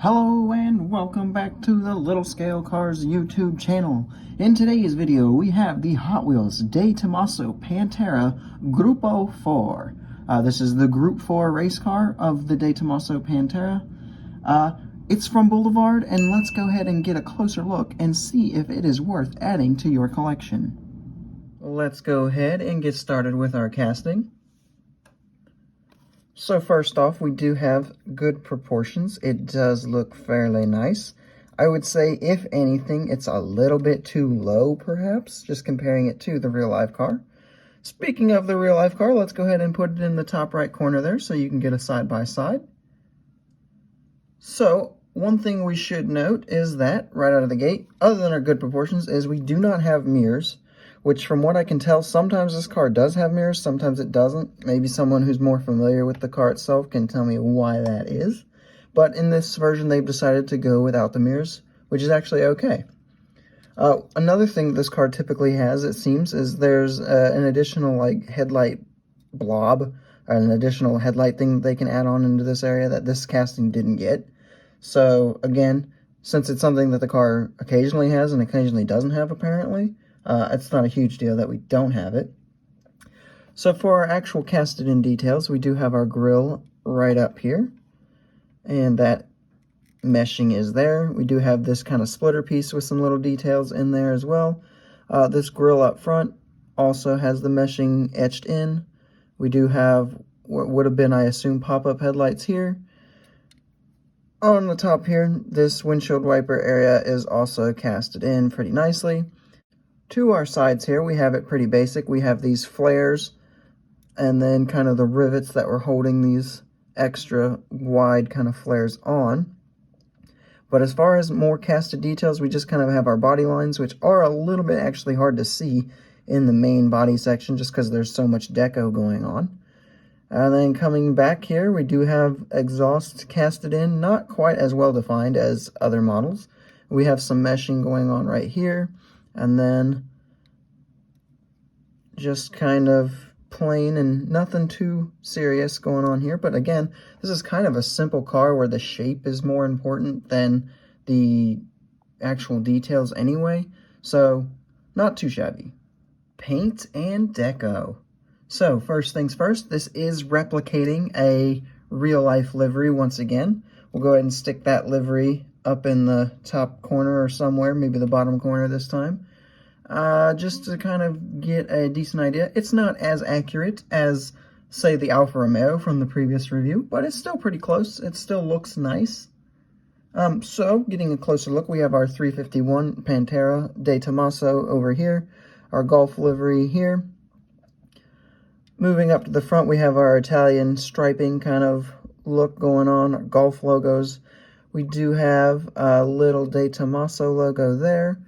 Hello and welcome back to the Little Scale Cars YouTube channel. In today's video we have the Hot Wheels Tomaso Pantera Gruppo 4. This is the Group 4 race car of the Tomaso Pantera. It's from Boulevard, and let's go ahead and get a closer look and see if it is worth adding to your collection. Let's go ahead and get started with our casting. So first off, we do have good proportions. It does look fairly nice. I would say, if anything, it's a little bit too low, perhaps, just comparing it to the real-life car. Speaking of the real-life car, let's go ahead and put it in the top right corner there so you can get a side-by-side. So, one thing we should note is that, right out of the gate, other than our good proportions, is we do not have mirrors. Which, from what I can tell, sometimes this car does have mirrors, sometimes it doesn't. Maybe someone who's more familiar with the car itself can tell me why that is. But in this version, they've decided to go without the mirrors, which is actually okay. Another thing this car typically has, it seems, is there's an additional headlight blob, or an additional headlight thing that they can add on into this area that this casting didn't get. So, again, since it's something that the car occasionally has and occasionally doesn't have, apparently, it's not a huge deal that we don't have it. So for our actual casted in details, we do have our grille right up here, and that meshing is there. We do have this kind of splitter piece with some little details in there as well. This grille up front also has the meshing etched in. We do have what would have been, I assume, pop-up headlights here. On the top here, this windshield wiper area is also casted in pretty nicely. To our sides here, we have it pretty basic. We have these flares and then kind of the rivets that were holding these extra wide kind of flares on. But as far as more casted details, we just kind of have our body lines, which are a little bit actually hard to see in the main body section just because there's so much deco going on. And then coming back here, we do have exhaust casted in, not quite as well defined as other models. We have some meshing going on right here. And then just kind of plain and nothing too serious going on here. But again, this is kind of a simple car where the shape is more important than the actual details anyway. So, not too shabby. Paint and deco. So, first things first, this is replicating a real-life livery once again. We'll go ahead and stick that livery up in the top corner or somewhere, maybe the bottom corner this time, just to kind of get a decent idea. It's not as accurate as, say, the Alfa Romeo from the previous review, but it's still pretty close. It still looks nice. So, getting a closer look, we have our 351 Pantera de Tomaso over here, our Golf livery here. Moving up to the front, we have our Italian striping kind of look going on, our Golf logos. We do have a little De Tomaso logo there.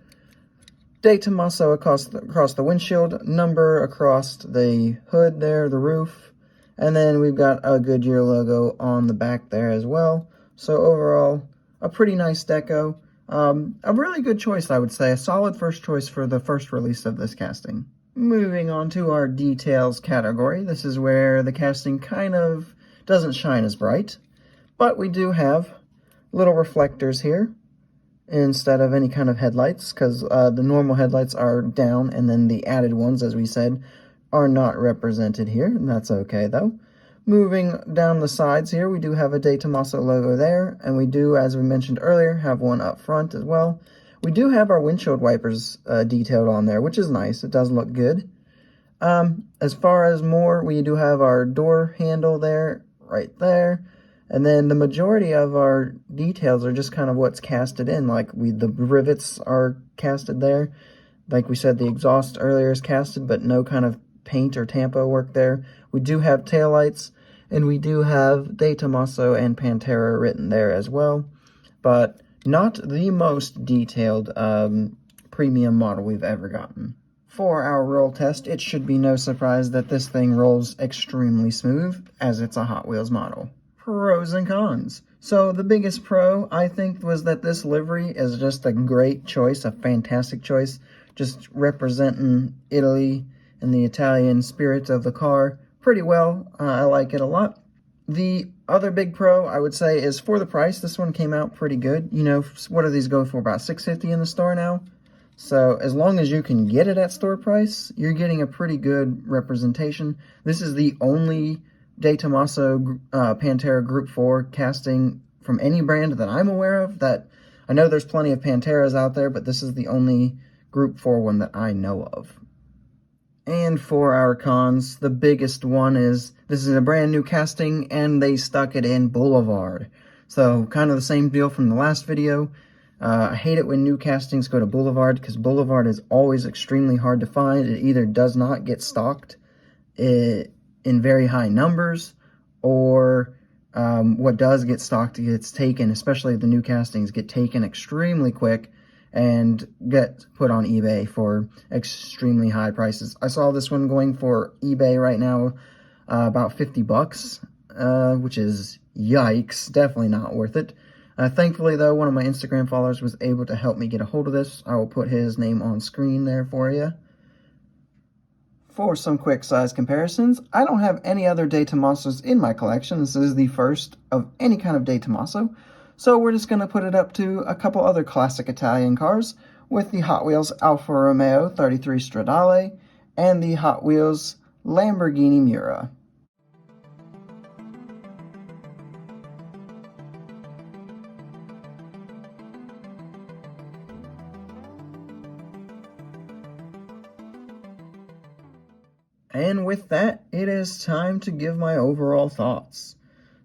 De Tomaso across the windshield, number across the hood there, the roof. And then we've got a Goodyear logo on the back there as well. So overall, a pretty nice deco. A really good choice, I would say. A solid first choice for the first release of this casting. Moving on to our details category. This is where the casting kind of doesn't shine as bright. But we do have little reflectors here instead of any kind of headlights, because the normal headlights are down, and then the added ones, as we said, are not represented here, and that's okay though. Moving down the sides here, we do have a De Tomaso logo there, and we do, as we mentioned earlier, have one up front as well. We do have our windshield wipers detailed on there, which is nice. It does look good. As far as more, we do have our door handle there, right there. And then the majority of our details are just kind of what's casted in. Like the rivets are casted there. Like we said, the exhaust earlier is casted, but no kind of paint or tampo work there. We do have taillights, and we do have De Tomaso and Pantera written there as well. But not the most detailed premium model we've ever gotten. For our roll test, it should be no surprise that this thing rolls extremely smooth, as it's a Hot Wheels model. Pros and cons. So the biggest pro, I think, was that this livery is just a great choice, a fantastic choice, just representing Italy and the Italian spirit of the car pretty well. I like it a lot. The Other big pro, I would say, is for the price. This one came out pretty good. You know, what do these go for? About $6.50 in the store now? So as long as you can get it at store price, you're getting a pretty good representation. This is the only De Tomaso Pantera Group 4 casting from any brand that I'm aware of. That I know there's plenty of Panteras out there, but this is the only Group 4 one that I know of. And for our cons, the biggest one is this is a brand new casting and they stuck it in Boulevard. So kind of the same deal from the last video. I hate it when new castings go to Boulevard because Boulevard is always extremely hard to find. It either does not get stocked in very high numbers, or what does get stocked gets taken, especially the new castings get taken extremely quick and get put on eBay for extremely high prices. I saw this one going for eBay right now about 50 bucks, which is yikes, definitely not worth it. Thankfully, though, one of my Instagram followers was able to help me get a hold of this. I will put his name on screen there for you. For some quick size comparisons, I don't have any other De Tomasos in my collection. This is the first of any kind of De Tomaso. So we're just going to put it up to a couple other classic Italian cars with the Hot Wheels Alfa Romeo 33 Stradale and the Hot Wheels Lamborghini Miura. And with that, it is time to give my overall thoughts.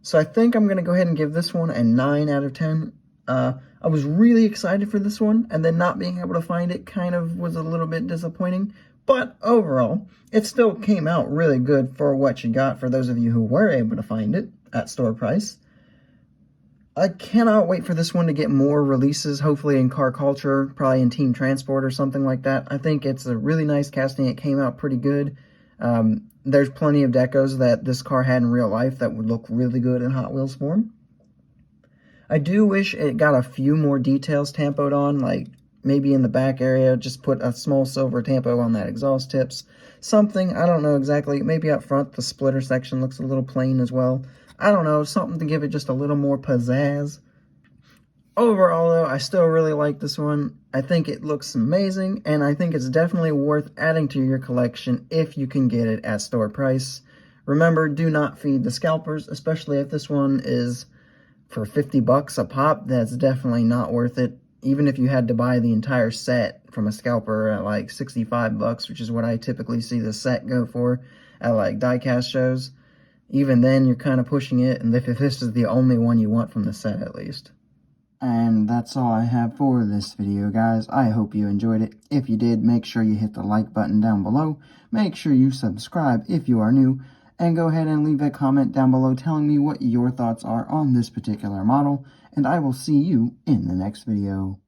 So I think I'm going to go ahead and give this one a 9 out of 10. I was really excited for this one, and then not being able to find it kind of was a little bit disappointing. But overall, it still came out really good for what you got for those of you who were able to find it at store price. I cannot wait for this one to get more releases, hopefully in car culture, probably in Team Transport or something like that. I think it's a really nice casting. It came out pretty good. There's plenty of decos that this car had in real life that would look really good in Hot Wheels form. I do wish it got a few more details tampoed on, like maybe in the back area, just put a small silver tampo on that exhaust tips. Something, I don't know exactly, maybe up front the splitter section looks a little plain as well. I don't know, something to give it just a little more pizzazz. Overall, though, I still really like this one. I think it looks amazing, and I think it's definitely worth adding to your collection if you can get it at store price. Remember, do not feed the scalpers, especially if this one is for 50 bucks a pop. That's definitely not worth it. Even if you had to buy the entire set from a scalper at like 65 bucks, which is what I typically see the set go for at like diecast shows, even then you're kind of pushing it, and if this is the only one you want from the set at least. And that's all I have for this video, guys. I hope you enjoyed it. If you did, make sure you hit the like button down below. Make sure you subscribe if you are new. And go ahead and leave a comment down below telling me what your thoughts are on this particular model. And I will see you in the next video.